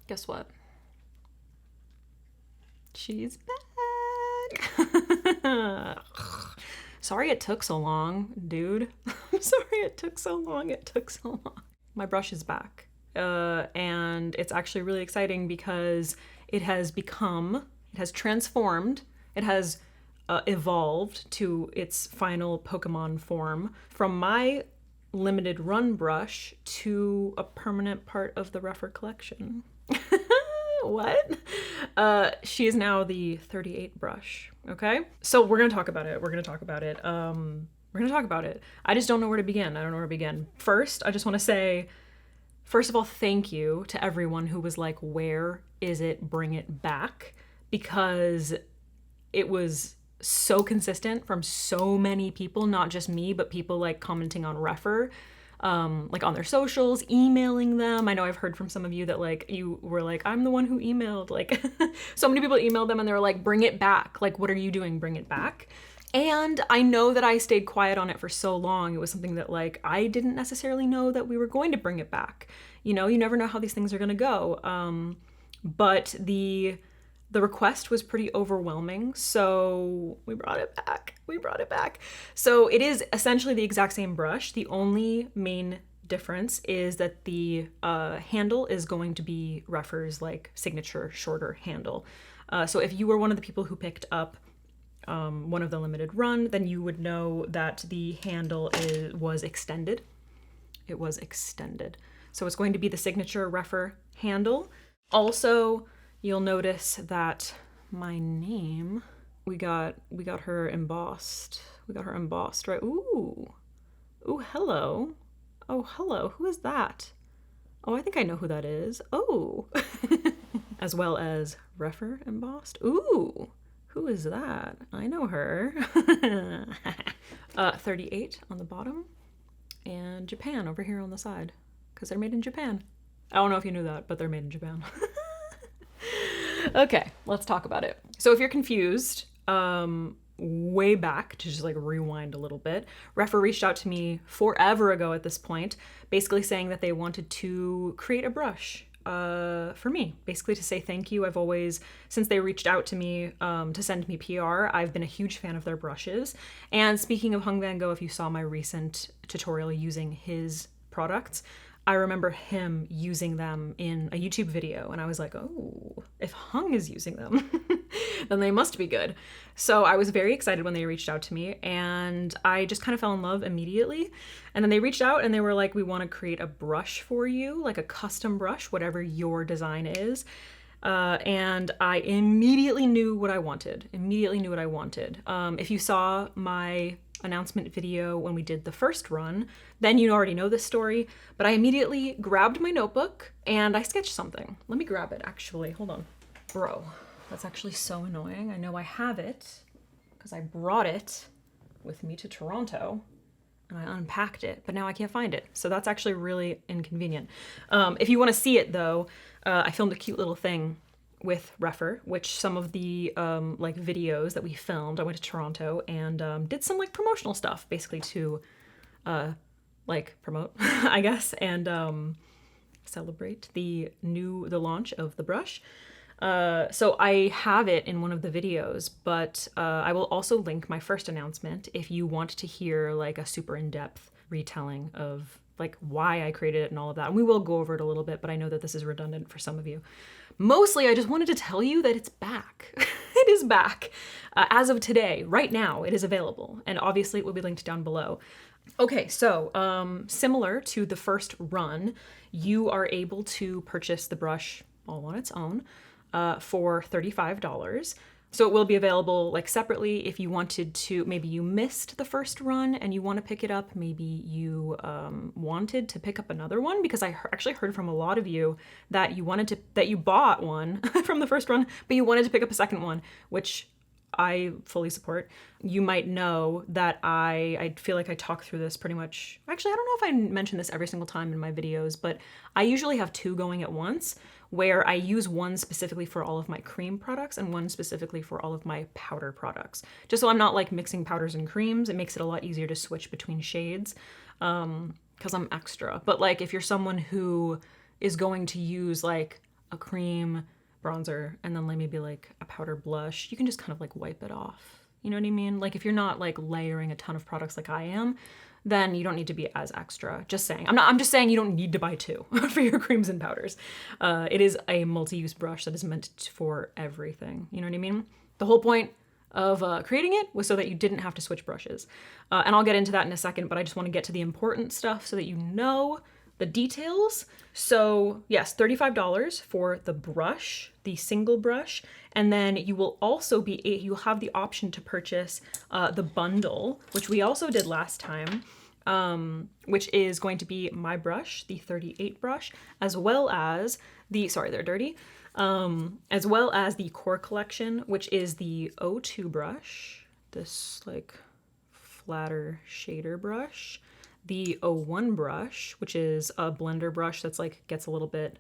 Guess what? She's back. Sorry it took so long, dude. I'm sorry it took so long. It took so long. My brush is back. And it's actually really exciting because it has transformed, it has evolved to its final Pokemon form from my limited run brush to a permanent part of the Ruffer collection. What? She is now the 38 brush. Okay? So we're gonna talk about it. We're gonna talk about it. I just don't know where to begin. I don't know where to begin. First, I just want to say, first of all, thank you to everyone who was like, where is it? Bring it back. Because it was so consistent from so many people, not just me, but people like commenting on Refer, like on their socials, emailing them. I know I've heard from some of you that like you were like, I'm the one who emailed. Like so many people emailed them and they were like, bring it back. Like, what are you doing? Bring it back. And I know that I stayed quiet on it for so long. It was something that like I didn't necessarily know that we were going to bring it back. You know, you never know how these things are going to go. But the request was pretty overwhelming, so we brought it back. So it is essentially the exact same brush. The only main difference is that the handle is going to be Refer's like signature shorter handle. So if you were one of the people who picked up one of the limited run, then you would know that the handle was extended. It was extended. So it's going to be the signature Refer handle. Also, you'll notice that my name, we got her embossed. We got her embossed, right? Ooh, hello. Oh, hello. Who is that? Oh, I think I know who that is. Oh, as well as Refer embossed. Ooh, who is that? I know her. 38 on the bottom, and Japan over here on the side, because they're made in Japan. I don't know if you knew that, but they're made in Japan. Okay, let's talk about it. So if you're confused, way back, to just like rewind a little bit, Refer reached out to me forever ago at this point, basically saying that they wanted to create a brush for me, basically to say thank you. I've always, since they reached out to me to send me PR, I've been a huge fan of their brushes. And speaking of Hung Van Gogh, if you saw my recent tutorial using his products, I remember him using them in a YouTube video, and I was like, oh, if Hung is using them, then they must be good. So I was very excited when they reached out to me, and I just kind of fell in love immediately. And then they reached out and they were like, we want to create a brush for you, like a custom brush, whatever your design is. And I immediately knew what I wanted. If you saw my announcement video when we did the first run, then you already know this story, but I immediately grabbed my notebook and I sketched something. Let me grab it, actually. Hold on. Bro, that's actually so annoying. I know I have it because I brought it with me to Toronto and I unpacked it, but now I can't find it. So that's actually really inconvenient. If you want to see it though, I filmed a cute little thing with Refer, which some of the like videos that we filmed, I went to Toronto and did some like promotional stuff, basically to like promote, I guess, and celebrate the launch of the brush. So I have it in one of the videos, but I will also link my first announcement if you want to hear like a super in-depth retelling of like why I created it and all of that. And we will go over it a little bit, but I know that this is redundant for some of you. Mostly, I just wanted to tell you that it's back. It is back. As of today, right now, it is available. And obviously, it will be linked down below. Okay, so similar to the first run, you are able to purchase the brush all on its own for $35. So it will be available like separately if you wanted to, maybe you missed the first run and you want to pick it up. Maybe you wanted to pick up another one, because I actually heard from a lot of you that you bought one from the first run, but you wanted to pick up a second one, which I fully support. You might know that I feel like I talk through this pretty much. Actually, I don't know if I mention this every single time in my videos, but I usually have two going at once, where I use one specifically for all of my cream products and one specifically for all of my powder products. Just so I'm not like mixing powders and creams. It makes it a lot easier to switch between shades because I'm extra. But like if you're someone who is going to use like a cream, bronzer, and then like maybe like a powder blush, you can just kind of like wipe it off. You know what I mean? Like if you're not like layering a ton of products like I am, then you don't need to be as extra. Just saying. I'm just saying you don't need to buy two for your creams and powders. It is a multi-use brush that is meant for everything. You know what I mean? The whole point of creating it was so that you didn't have to switch brushes. And I'll get into that in a second, but I just want to get to the important stuff so that you know the details. So yes, $35 for the brush, the single brush, and then you will also you'll have the option to purchase the bundle, which we also did last time, which is going to be my brush, the 38 brush, as well as the, sorry, they're dirty, as well as the core collection, which is the O2 brush, this like flatter shader brush, the O1 brush, which is a blender brush that's like gets a little bit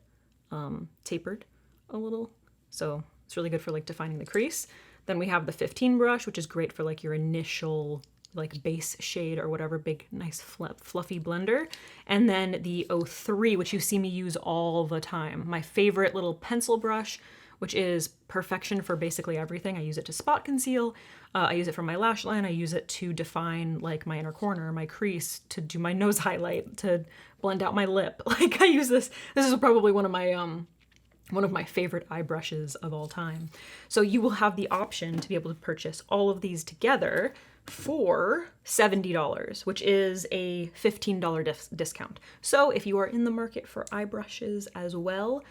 tapered a little. So it's really good for like defining the crease. Then we have the 15 brush, which is great for like your initial like base shade or whatever, big, nice, fluffy blender. And then the O3, which you see me use all the time. My favorite little pencil brush, which is perfection for basically everything. I use it to spot conceal. I use it for my lash line. I use it to define like my inner corner, my crease, to do my nose highlight, to blend out my lip. Like I use this. This is probably one of my favorite eye brushes of all time. So you will have the option to be able to purchase all of these together for $70, which is a $15 discount. So if you are in the market for eye brushes as well,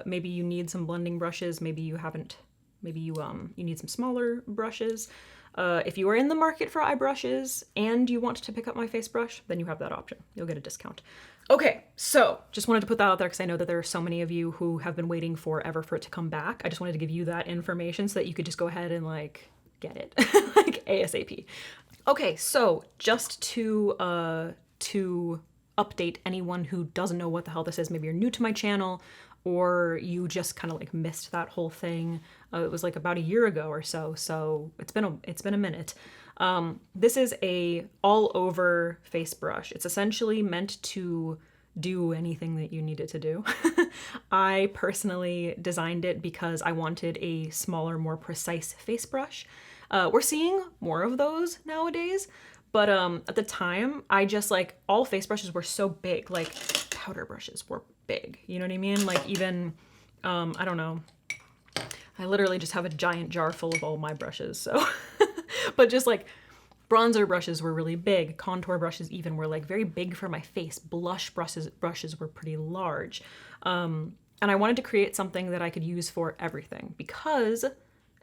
maybe you need some blending brushes, maybe you haven't, maybe you need some smaller brushes. If you are in the market for eye brushes and you want to pick up my face brush, then you have that option. You'll get a discount. Okay, so just wanted to put that out there because I know that there are so many of you who have been waiting forever for it to come back. I just wanted to give you that information so that you could just go ahead and like get it like ASAP. Okay, so just to update anyone who doesn't know what the hell this is, maybe you're new to my channel or you just kind of like missed that whole thing. It was like about a year ago or so, so it's been a minute. This is a all over face brush. It's essentially meant to do anything that you need it to do. I personally designed it because I wanted a smaller, more precise face brush. We're seeing more of those nowadays, but at the time, I just like all face brushes were so big, like powder brushes were big. You know what I mean? Like even, I don't know. I literally just have a giant jar full of all my brushes. So, but just like bronzer brushes were really big. Contour brushes even were like very big for my face. Blush brushes were pretty large. And I wanted to create something that I could use for everything because,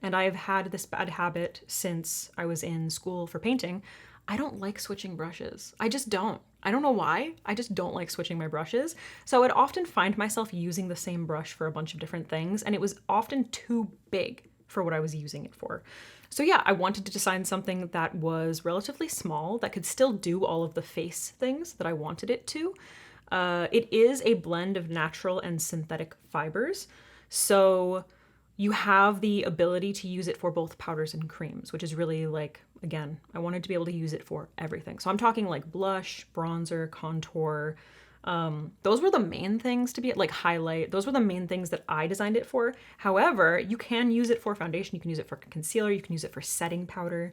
and I've had this bad habit since I was in school for painting, I don't like switching brushes. I just don't. I don't know why. I just don't like switching my brushes. So I'd often find myself using the same brush for a bunch of different things, and it was often too big for what I was using it for. So yeah, I wanted to design something that was relatively small, that could still do all of the face things that I wanted it to. It is a blend of natural and synthetic fibers. So you have the ability to use it for both powders and creams, which is really like, again, I wanted to be able to use it for everything. So I'm talking like blush, bronzer, contour. Those were the main things to be like highlight. Those were the main things that I designed it for. However, you can use it for foundation. You can use it for concealer. You can use it for setting powder.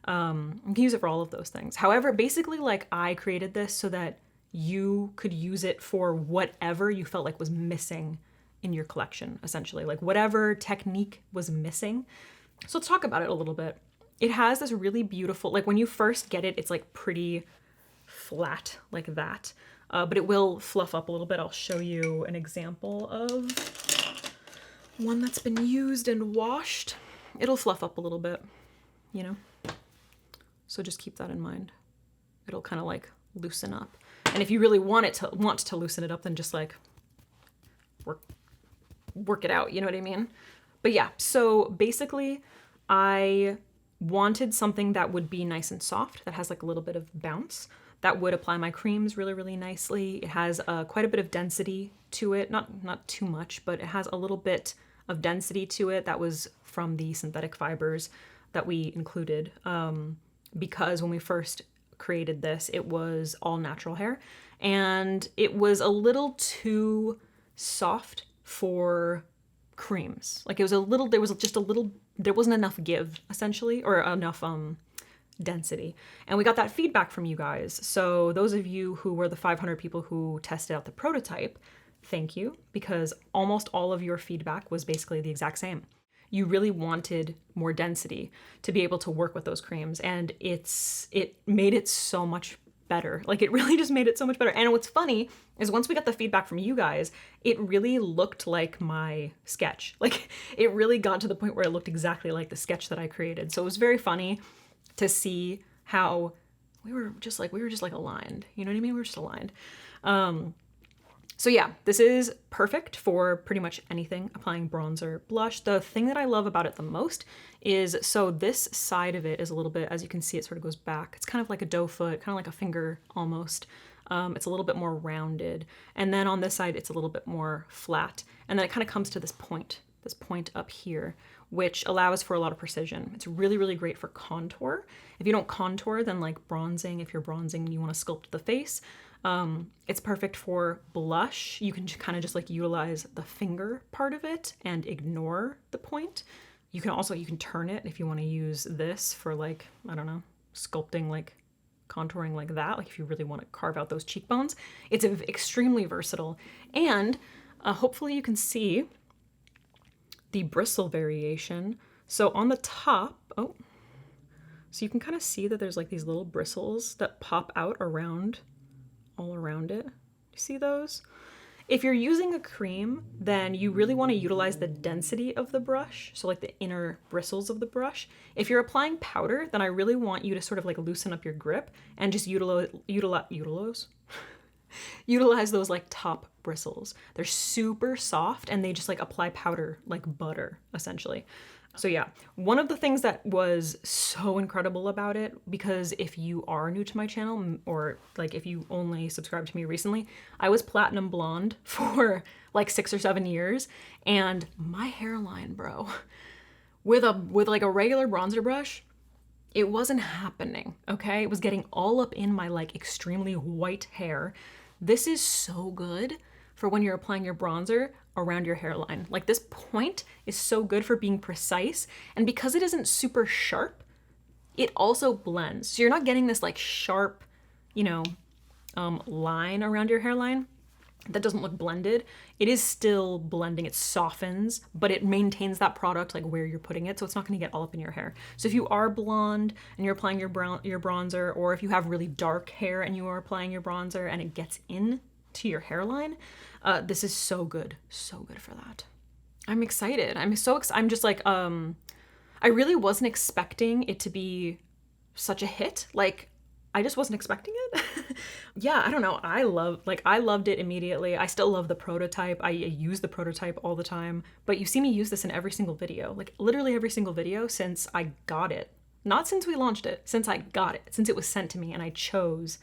You can use it for all of those things. However, basically like I created this so that you could use it for whatever you felt like was missing in your collection, essentially, like whatever technique was missing. So let's talk about it a little bit. It has this really beautiful, like when you first get it, it's like pretty flat like that, but it will fluff up a little bit. I'll show you an example of one that's been used and washed. It'll fluff up a little bit, you know? So just keep that in mind. It'll kind of like loosen up. And if you really want to loosen it up, then just like work it out, you know what I mean? But yeah, so basically I wanted something that would be nice and soft, that has like a little bit of bounce, that would apply my creams really, really nicely. It has quite a bit of density to it, not too much, but it has a little bit of density to it. That was from the synthetic fibers that we included, because when we first created this, it was all natural hair, and it was a little too soft for creams. Like it was a little, there wasn't enough give essentially, or enough density. And we got that feedback from you guys. So those of you who were the 500 people who tested out the prototype, thank you, because almost all of your feedback was basically the exact same. You really wanted more density to be able to work with those creams, and it made it so much better. Like it really just made it so much better. And what's funny is once we got the feedback from you guys, it really looked like my sketch. Like it really got to the point where it looked exactly like the sketch that I created. So it was very funny to see how we were just like aligned. You know what I mean? We were just aligned. So yeah, this is perfect for pretty much anything, applying bronzer, blush. The thing that I love about it the most is, so this side of it is a little bit, as you can see, it sort of goes back. It's kind of like a doe foot, kind of like a finger almost. It's a little bit more rounded. And then on this side, it's a little bit more flat. And then it kind of comes to this point up here, which allows for a lot of precision. It's really, really great for contour. If you don't contour, then like bronzing, if you're bronzing and you want to sculpt the face, it's perfect for blush. You can kind of just like utilize the finger part of it and ignore the point. You can turn it if you want to use this for like, I don't know, sculpting, like contouring like that. Like if you really want to carve out those cheekbones, it's extremely versatile. And hopefully you can see the bristle variation. So on the top, so you can kind of see that there's like these little bristles that pop out all around it. You see those? If you're using a cream, then you really want to utilize the density of the brush, so like the inner bristles of the brush. If you're applying powder, then I really want you to sort of like loosen up your grip and just utilize those like top bristles. They're super soft and they just like apply powder like butter, essentially. So yeah, one of the things that was so incredible about it, because if you are new to my channel or like if you only subscribed to me recently, I was platinum blonde for like 6 or 7 years, and my hairline, bro, with like a regular bronzer brush, it wasn't happening, okay? It was getting all up in my like extremely white hair. This is so good for when you're applying your bronzer around your hairline. Like this point is so good for being precise, and because it isn't super sharp, it also blends. So you're not getting this like sharp, line around your hairline that doesn't look blended. It is still blending, it softens, but it maintains that product like where you're putting it, so it's not gonna get all up in your hair. So if you are blonde and you're applying your bronzer, or if you have really dark hair and you are applying your bronzer and it gets in to your hairline, this is so good for that. I'm excited. I'm just like, I really wasn't expecting it to be such a hit. Like, I just wasn't expecting it. Yeah, I don't know. I loved it immediately. I still love the prototype. I use the prototype all the time, but you see me use this in every single video, like literally every single video since I got it. Not since we launched it, since I got it, since it was sent to me and I chose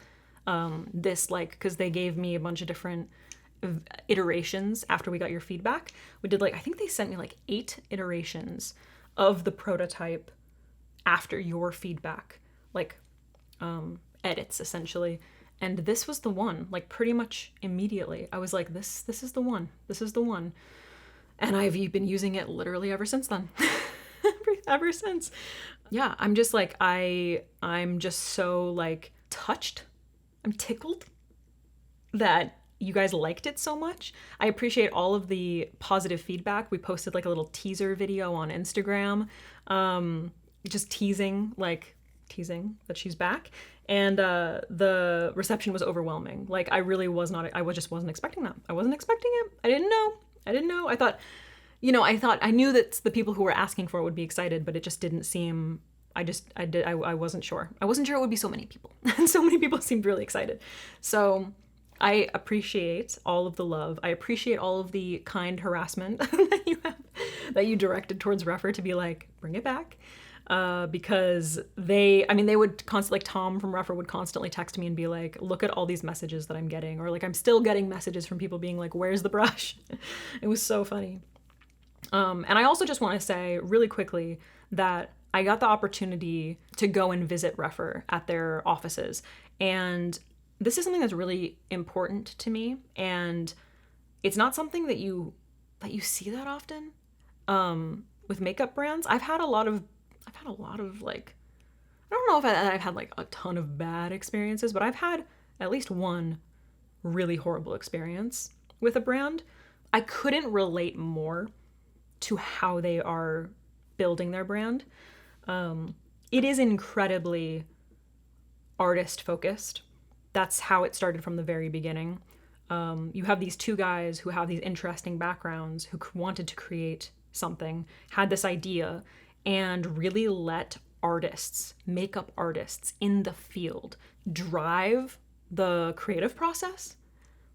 this, like, because they gave me a bunch of different iterations after we got your feedback. We did like, I think they sent me like 8 iterations of the prototype after your feedback, like edits essentially. And this was the one, like pretty much immediately. I was like, this is the one. This is the one. And I've been using it literally ever since then. ever since. Yeah, I'm just like, I'm just so like touched. I'm tickled that you guys liked it so much. I appreciate all of the positive feedback. We posted like a little teaser video on Instagram, just teasing that she's back. And the reception was overwhelming. Like I just wasn't expecting that. I wasn't expecting it. I didn't know. I knew that the people who were asking for it would be excited, but it just didn't seem, I wasn't sure. I wasn't sure it would be so many people. And so many people seemed really excited. So I appreciate all of the love. I appreciate all of the kind harassment that you directed towards Reffer to be like, bring it back. Because they would constantly, like Tom from Reffer would constantly text me and be like, look at all these messages that I'm getting. Or like, I'm still getting messages from people being like, where's the brush? It was so funny. And I also just want to say really quickly that I got the opportunity to go and visit Reffer at their offices. And this is something that's really important to me. And it's not something that you that you see that often with makeup brands. I've had a lot of like, I don't know if I've had like a ton of bad experiences, but I've had at least one really horrible experience with a brand. I couldn't relate more to how they are building their brand. It is incredibly artist focused. That's how it started from the very beginning. You have these two guys who have these interesting backgrounds who wanted to create something, had this idea, and really let artists, makeup artists in the field, drive the creative process.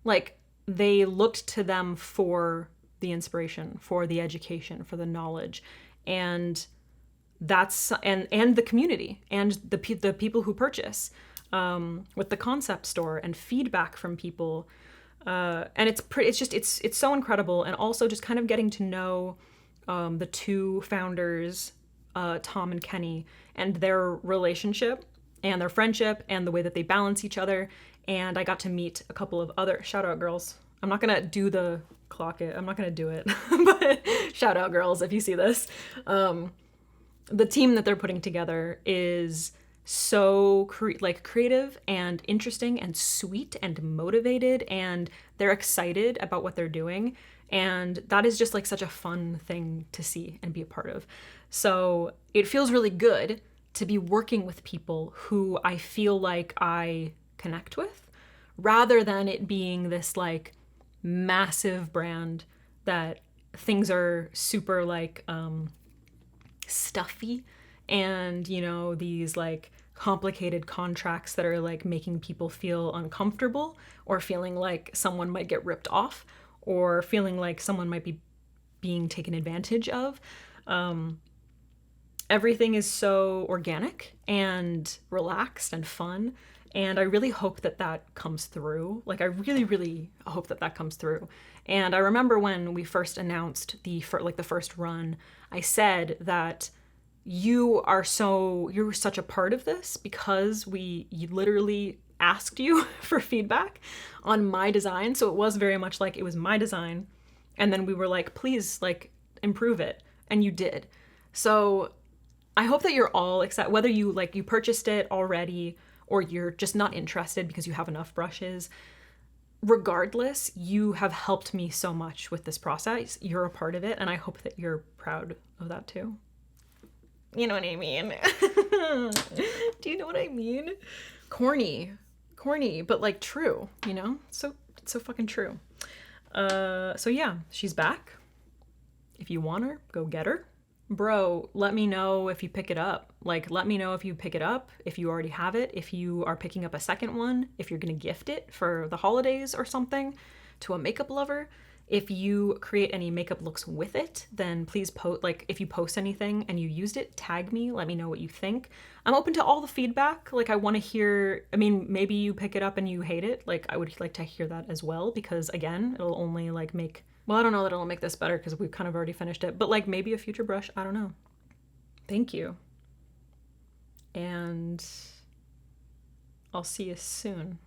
Like, they looked to them for the inspiration, for the education, for the knowledge, and that's and the community and the people who purchase, with the concept store and feedback from people, and it's so incredible. And also just kind of getting to know the two founders, Tom and Kenny, and their relationship and their friendship and the way that they balance each other. And I got to meet a couple of other shout out girls. I'm not gonna do the clock it. I'm not gonna do it, but shout out girls if you see this. The team that they're putting together is so creative and interesting and sweet and motivated, and they're excited about what they're doing, and that is just like such a fun thing to see and be a part of. So it feels really good to be working with people who I feel like I connect with, rather than it being this like massive brand that things are super like stuffy, and you know, these like complicated contracts that are like making people feel uncomfortable, or feeling like someone might get ripped off, or feeling like someone might be being taken advantage of. Everything is so organic and relaxed and fun, and I really hope that that comes through. Like, I really, really hope that that comes through. And I remember when we first announced the first run, I said that you're such a part of this because we literally asked you for feedback on my design. So it was very much like it was my design, and then we were like, please, like, improve it, and you did. So I hope that you're all excited, whether you purchased it already or you're just not interested because you have enough brushes. Regardless, you have helped me so much with this process. You're a part of it, and I hope that you're proud of that too. You know what I mean? Do you know what I mean? Corny, but like true, you know? So fucking true. So yeah, she's back. If you want her, go get her. Bro, let me know if you pick it up. Like, let me know if you pick it up, if you already have it, if you are picking up a second one, if you're gonna gift it for the holidays or something to a makeup lover. If you create any makeup looks with it, then please post, like, if you post anything and you used it, tag me, let me know what you think. I'm open to all the feedback. Like, I want to hear, I mean, maybe you pick it up and you hate it. Like, I would like to hear that as well, because again, it'll only like make, well, I don't know that it'll make this better because we've kind of already finished it, but like maybe a future brush, I don't know. Thank you. And I'll see you soon.